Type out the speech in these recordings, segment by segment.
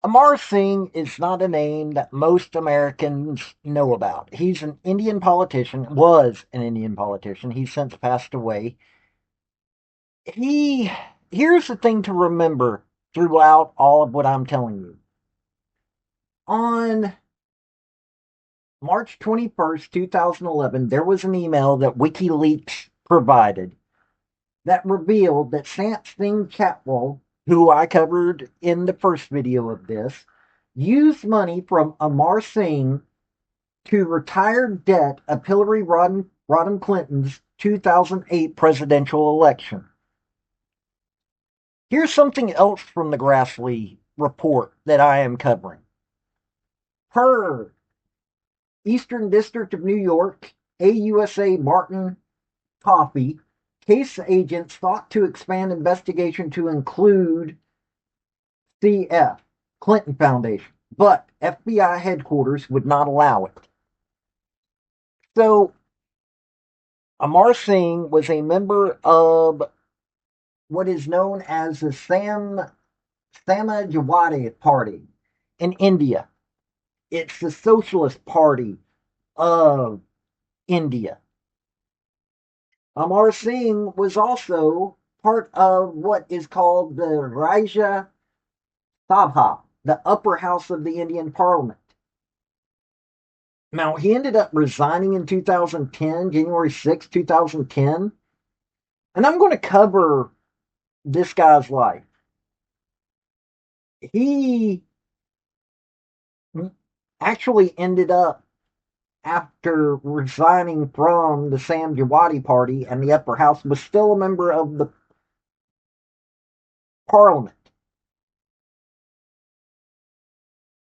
Amar Singh is not a name that most Americans know about. He's an Indian politician, was an Indian politician. He's since passed away. He, here's the thing to remember throughout all of what I'm telling you. On March 21st, 2011, there was an email that WikiLeaks provided that revealed that Singh Chatwal, who I covered in the first video of this, used money from Amar Singh to retire debt of Hillary Rodham Clinton's 2008 presidential election. Here's something else from the Grassley Report that I am covering. Per Eastern District of New York, AUSA Martin Coffey, case agents sought to expand investigation to include CF, Clinton Foundation, but FBI headquarters would not allow it. So, Amar Singh was a member of what is known as the Samajwadi Party in India. It's the Socialist Party of India. Amar Singh was also part of what is called the Rajya Sabha, the upper house of the Indian Parliament. Now, he ended up resigning in 2010, January 6, 2010. And I'm going to cover this guy's life. He actually ended up, after resigning from the Samajwadi Party and the upper house, was still a member of the parliament.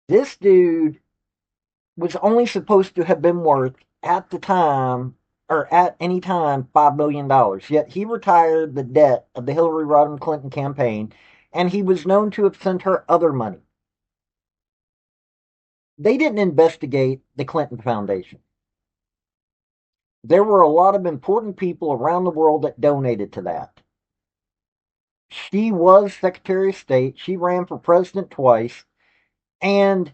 This dude was only supposed to have been worth, at the time, or at any time, $5 billion. Yet he retired the debt of the Hillary Rodham Clinton campaign, and he was known to have sent her other money. They didn't investigate the Clinton Foundation. There were a lot of important people around the world that donated to that. She was Secretary of State. She ran for president twice. And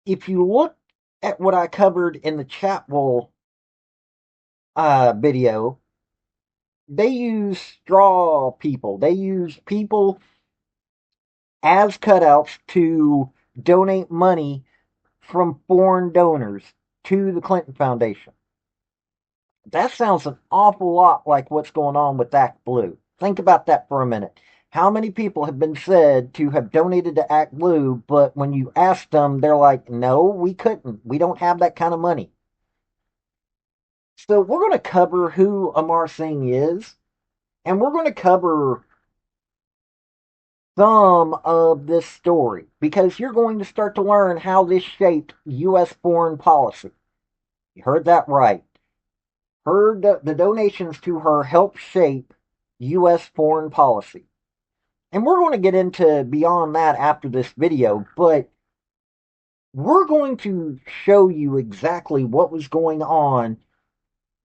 if you look at what I covered in the Chatwell video, they use straw people. They use people as cutouts to donate money from foreign donors to the Clinton Foundation. That sounds an awful lot like what's going on with Act Blue. Think about that for a minute. How many people have been said to have donated to Act Blue, but when you ask them, they're like, no, we couldn't. We don't have that kind of money. So we're going to cover who Amar Singh is, and we're going to cover some of this story, because you're going to start to learn how this shaped U.S. foreign policy. You heard that right. The donations to her helped shape U.S. foreign policy. And we're going to get into beyond that after this video, but we're going to show you exactly what was going on,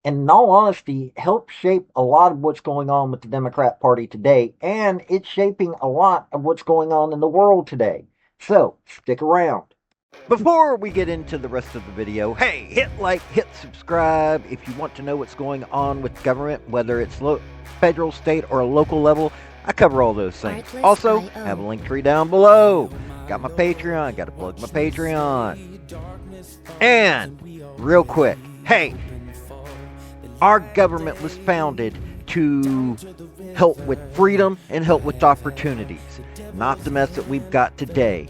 and in all honesty, help shape a lot of what's going on with the Democrat Party today, and it's shaping a lot of what's going on in the world today. So, stick around. Before we get into the rest of the video, hey, hit like, hit subscribe if you want to know what's going on with government, whether it's federal, state, or local level. I cover all those things. Also, have a link tree down below. Got my Patreon, got to plug my Patreon. And, real quick, hey, our government was founded to help with freedom and help with opportunities, not the mess that we've got today.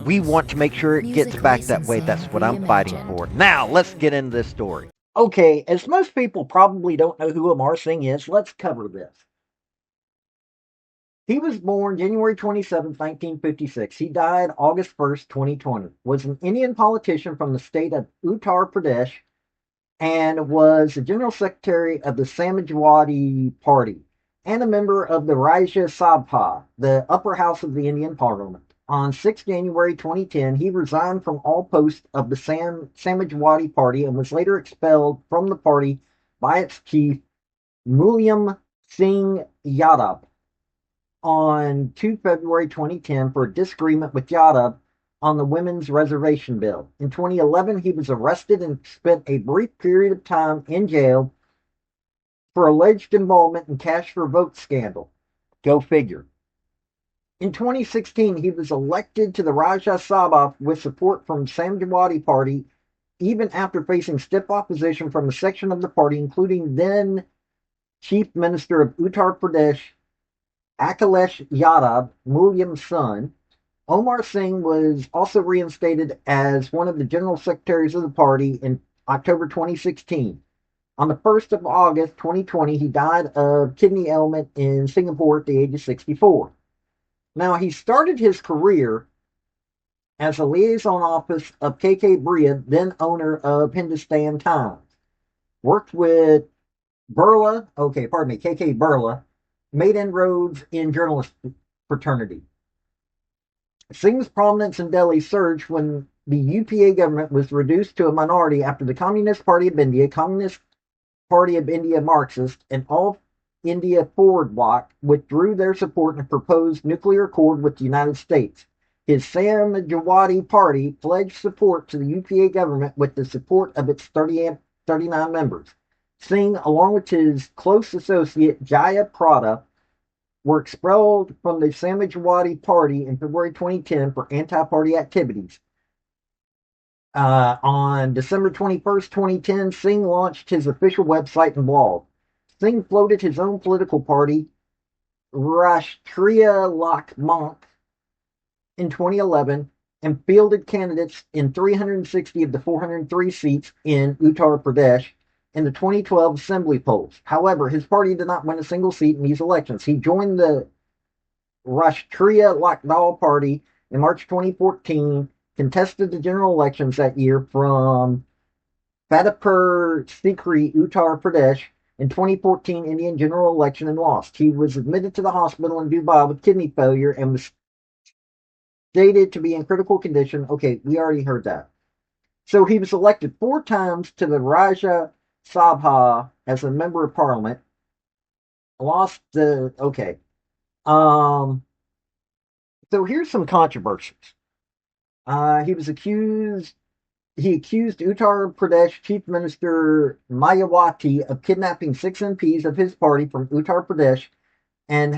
We want to make sure it gets back that way. That's what I'm fighting for. Now, let's get into this story. Okay, as most people probably don't know who Amar Singh is, let's cover this. He was born January 27, 1956. He died August 1st, 2020. Was an Indian politician from the state of Uttar Pradesh and was the General Secretary of the Samajwadi Party and a member of the Rajya Sabha, the upper house of the Indian Parliament. On 6 January 2010, he resigned from all posts of the Samajwadi Party and was later expelled from the party by its chief, Mulayam Singh Yadav, on 2 February 2010 for a disagreement with Yadav on the Women's Reservation Bill. In 2011, he was arrested and spent a brief period of time in jail for alleged involvement in cash for vote scandal. Go figure. In 2016, he was elected to the Rajya Sabha with support from Samajwadi Party, even after facing stiff opposition from a section of the party, including then Chief Minister of Uttar Pradesh, Akhilesh Yadav, Mulayam's son. Amar Singh was also reinstated as one of the general secretaries of the party in October 2016. On the 1st of August 2020, he died of kidney ailment in Singapore at the age of 64. Now, he started his career as a liaison office of KK Bria, then owner of Hindustan Times. Worked with KK Birla, made inroads in journalist fraternity. Singh's prominence in Delhi surged when the UPA government was reduced to a minority after the Communist Party of India, Communist Party of India Marxist, and All India Forward Bloc withdrew their support in a proposed nuclear accord with the United States. His Samajwadi Party pledged support to the UPA government with the support of its 39 members. Singh, along with his close associate Jaya Prada, were expelled from the Samajwadi Party in February 2010 for anti-party activities. On December 21st, 2010, Singh launched his official website and blog. Singh floated his own political party, Rashtriya Lok Manch, in 2011 and fielded candidates in 360 of the 403 seats in Uttar Pradesh in the 2012 assembly polls. However, his party did not win a single seat in these elections. He joined the Rashtriya Lok Dal Party in March 2014, contested the general elections that year from Fatehpur Sikri, Uttar Pradesh, in 2014 Indian general election and lost. He was admitted to the hospital in Dubai with kidney failure and was stated to be in critical condition. Okay, we already heard that. So he was elected 4 times to the Rajya Sabha as a member of parliament. Lost the okay. So here's some controversies. He accused Uttar Pradesh Chief Minister Mayawati of kidnapping 6 MPs of his party from Uttar Pradesh and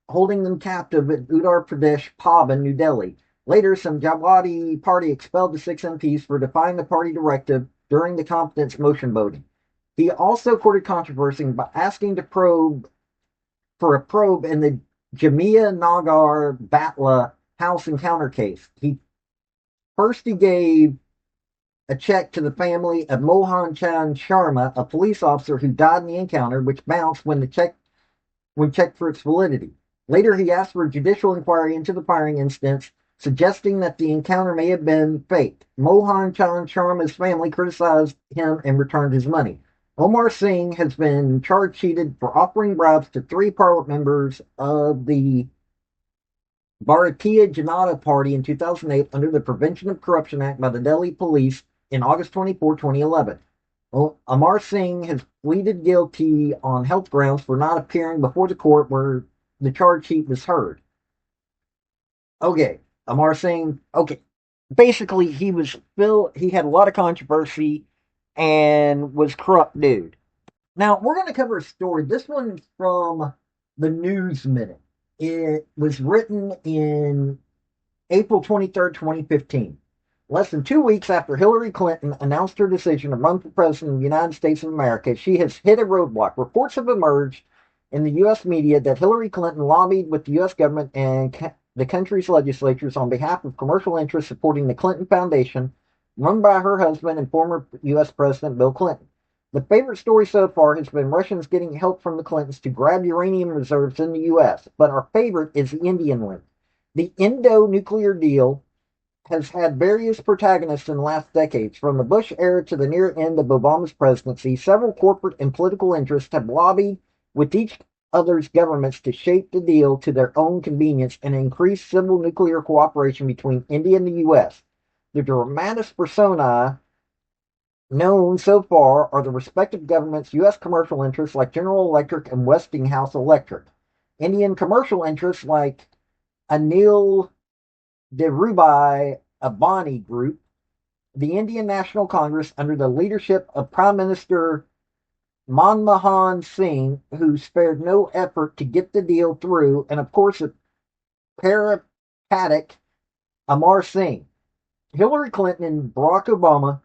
holding them captive at Uttar Pradesh Bhavan, New Delhi. Later, Samajwadi Party expelled the 6 MPs for defying the party directive during the confidence motion voting. He also courted controversy by asking for a probe in the Jamia Nagar Batla house encounter case. He gave a check to the family of Mohan Chand Sharma, a police officer who died in the encounter, which bounced when checked for its validity. Later, he asked for a judicial inquiry into the firing incidents, suggesting that the encounter may have been faked. Mohan Chand Sharma's family criticized him and returned his money. Amar Singh has been charge-sheeted for offering bribes to 3 parliament members of the Bharatiya Janata Party in 2008 under the Prevention of Corruption Act by the Delhi Police in August 24, 2011. Amar Singh has pleaded guilty on health grounds for not appearing before the court where the charge sheet was heard. Okay, Amar Singh, okay. Basically, he had a lot of controversy and was corrupt dude. Now, we're going to cover a story. This one's from the News Minute. It was written in April 23rd, 2015. Less than 2 weeks after Hillary Clinton announced her decision to run for president of the United States of America, she has hit a roadblock. Reports have emerged in the U.S. media that Hillary Clinton lobbied with the U.S. government and the country's legislatures on behalf of commercial interests supporting the Clinton Foundation, run by her husband and former U.S. President Bill Clinton. The favorite story so far has been Russians getting help from the Clintons to grab uranium reserves in the U.S., but our favorite is the Indian one. The Indo-nuclear deal has had various protagonists in the last decades. From the Bush era to the near end of Obama's presidency, several corporate and political interests have lobbied with each other's governments to shape the deal to their own convenience and increase civil nuclear cooperation between India and the U.S. The dramatis personae known so far are the respective governments' U.S. commercial interests like General Electric and Westinghouse Electric. Indian commercial interests like Anil Dhirubhai Ambani Group, the Indian National Congress under the leadership of Prime Minister Manmohan Singh, who spared no effort to get the deal through, and of course, a peripatetic Amar Singh. Hillary Clinton and Barack Obama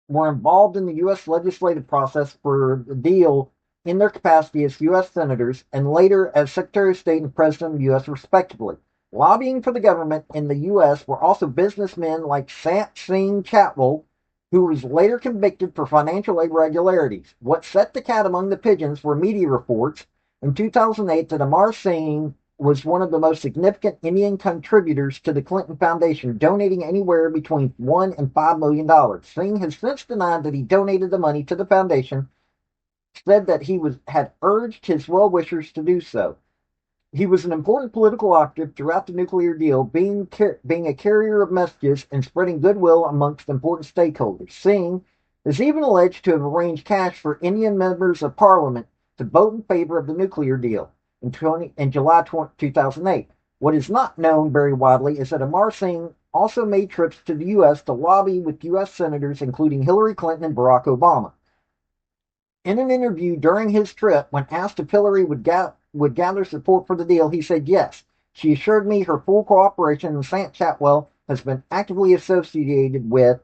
were involved in the U.S. legislative process for the deal in their capacity as U.S. senators and later as Secretary of State and President of the U.S., respectively. Lobbying for the government in the U.S. were also businessmen like Sant Singh Chatwal, who was later convicted for financial irregularities. What set the cat among the pigeons were media reports in 2008 that Amar Singh was one of the most significant Indian contributors to the Clinton Foundation, donating anywhere between $1 and $5 million. Singh has since denied that he donated the money to the foundation, said that he had urged his well-wishers to do so. He was an important political operative throughout the nuclear deal, being a carrier of messages and spreading goodwill amongst important stakeholders. Singh is even alleged to have arranged cash for Indian members of parliament to vote in favor of the nuclear deal in July 2008. What is not known very widely is that Amar Singh also made trips to the U.S. to lobby with U.S. senators, including Hillary Clinton and Barack Obama. In an interview during his trip, when asked if Hillary would gather support for the deal, he said yes. She assured me her full cooperation, and Sant Chatwal has been actively associated with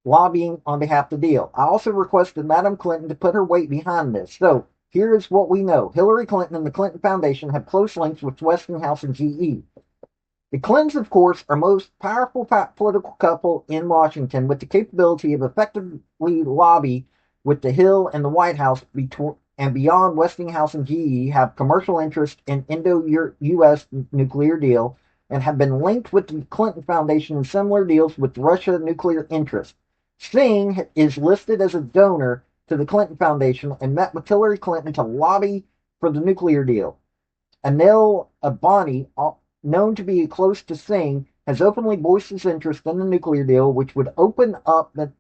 lobbying on behalf of the deal. I also requested Madam Clinton to put her weight behind this. So here is what we know. Hillary Clinton and the Clinton Foundation have close links with Westinghouse and GE. The Clintons, of course, are most powerful political couple in Washington with the capability of effectively lobby with the Hill and the White House and beyond. Westinghouse and GE have commercial interest in Indo-US nuclear deal and have been linked with the Clinton Foundation in similar deals with Russia nuclear interests. Singh is listed as a donor to the Clinton Foundation and met with Hillary Clinton to lobby for the nuclear deal. Anil Ambani, known to be close to Singh, has openly voiced his interest in the nuclear deal, which would open up the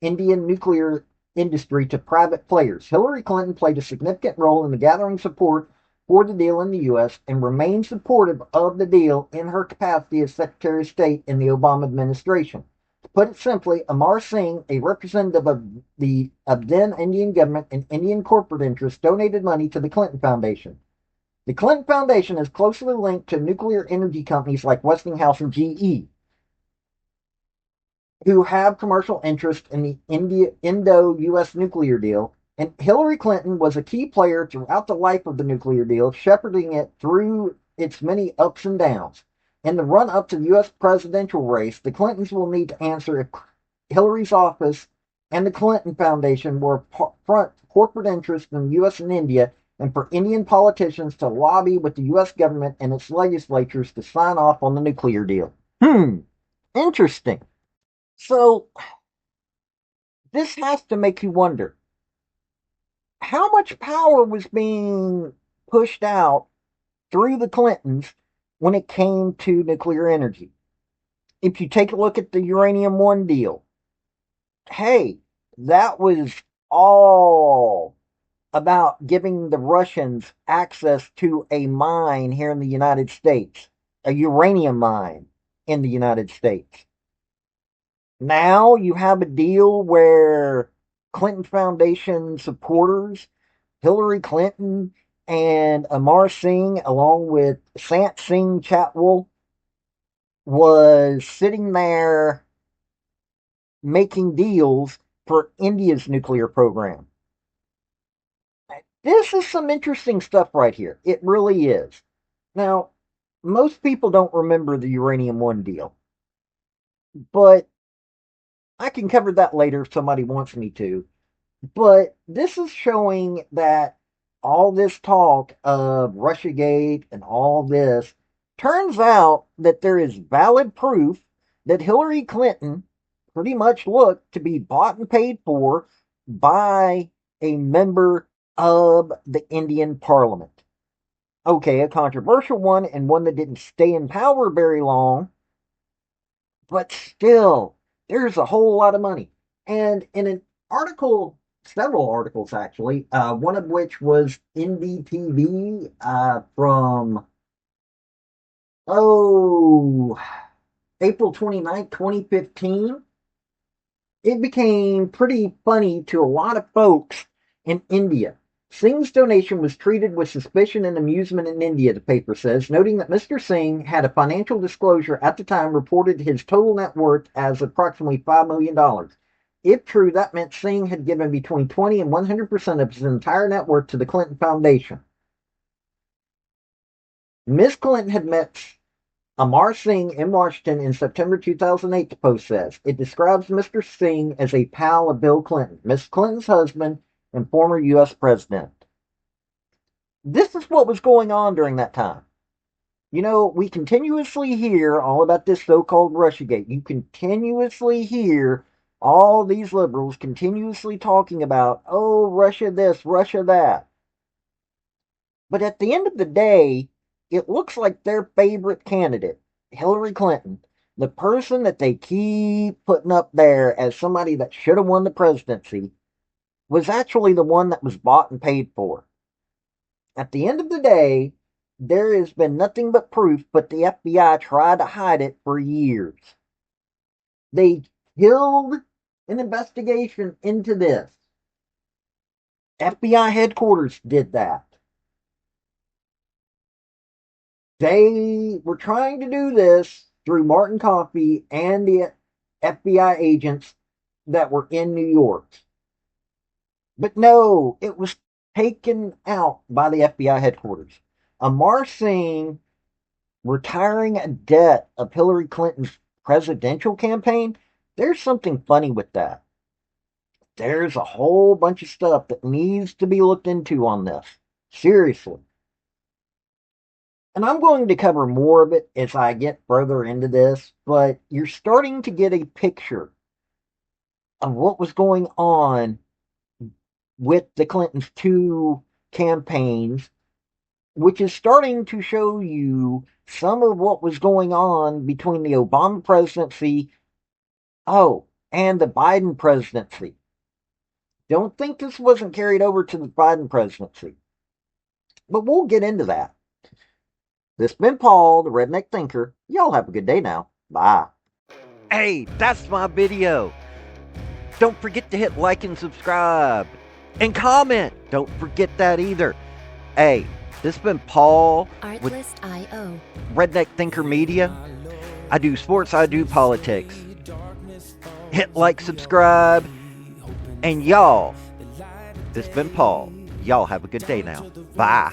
Indian nuclear industry to private players. Hillary Clinton played a significant role in the gathering support for the deal in the U.S. and remained supportive of the deal in her capacity as Secretary of State in the Obama administration. To put it simply, Amar Singh, a representative of the then Indian government and Indian corporate interests, donated money to the Clinton Foundation. The Clinton Foundation is closely linked to nuclear energy companies like Westinghouse and GE, who have commercial interest in the Indo-US nuclear deal, and Hillary Clinton was a key player throughout the life of the nuclear deal, shepherding it through its many ups and downs. In the run-up to the U.S. presidential race, the Clintons will need to answer if Hillary's office and the Clinton Foundation were front corporate interests in the U.S. and India, and for Indian politicians to lobby with the U.S. government and its legislatures to sign off on the nuclear deal. Interesting. So, this has to make you wonder, how much power was being pushed out through the Clintons when it came to nuclear energy? If you take a look at the Uranium One deal, hey, that was all about giving the Russians access to a mine here in the United States, a uranium mine in the United States. Now you have a deal where Clinton Foundation supporters, Hillary Clinton and Amar Singh, along with Sant Singh Chatwal, was sitting there making deals for India's nuclear program. This is some interesting stuff right here. It really is. Now, most people don't remember the Uranium One deal, but I can cover that later if somebody wants me to. But this is showing that all this talk of Russiagate and all this turns out that there is valid proof that Hillary Clinton pretty much looked to be bought and paid for by a member of the Indian Parliament. Okay, a controversial one and one that didn't stay in power very long, but still, there's a whole lot of money. And in an article several articles actually, one of which was NDTV from, oh, April 29th, 2015. It became pretty funny to a lot of folks in India. Singh's donation was treated with suspicion and amusement in India, the paper says, noting that Mr. Singh had a financial disclosure at the time reported his total net worth as approximately $5 million. If true, that meant Singh had given between 20 and 100% of his entire net worth to the Clinton Foundation. Ms. Clinton had met Amar Singh in Washington in September 2008, the Post says. It describes Mr. Singh as a pal of Bill Clinton, Ms. Clinton's husband and former U.S. president. This is what was going on during that time. You know, we continuously hear all about this so-called Russiagate. You continuously hear all these liberals continuously talking about, oh, Russia this, Russia that. But at the end of the day, it looks like their favorite candidate, Hillary Clinton, the person that they keep putting up there as somebody that should have won the presidency, was actually the one that was bought and paid for. At the end of the day, there has been nothing but proof, but the FBI tried to hide it for years. They killed an investigation into this. FBI headquarters did that. They were trying to do this through Martin Coffey and the FBI agents that were in New York. But no, it was taken out by the FBI headquarters. Amar Singh retiring a debt of Hillary Clinton's presidential campaign, there's something funny with that. There's a whole bunch of stuff that needs to be looked into on this. Seriously. And I'm going to cover more of it as I get further into this, but you're starting to get a picture of what was going on with the Clintons' two campaigns, which is starting to show you some of what was going on between the Obama presidency, and the Biden presidency. Don't think this wasn't carried over to the Biden presidency. But we'll get into that. This has been Paul, the Redneck Thinker. Y'all have a good day now. Bye. Hey, that's my video. Don't forget to hit like and subscribe. And comment. Don't forget that either. Hey, this has been Paul with Artlist.io. Redneck Thinker Media. I do sports, I do politics. Hit like, subscribe. And y'all, this has been Paul. Y'all have a good day now. Bye.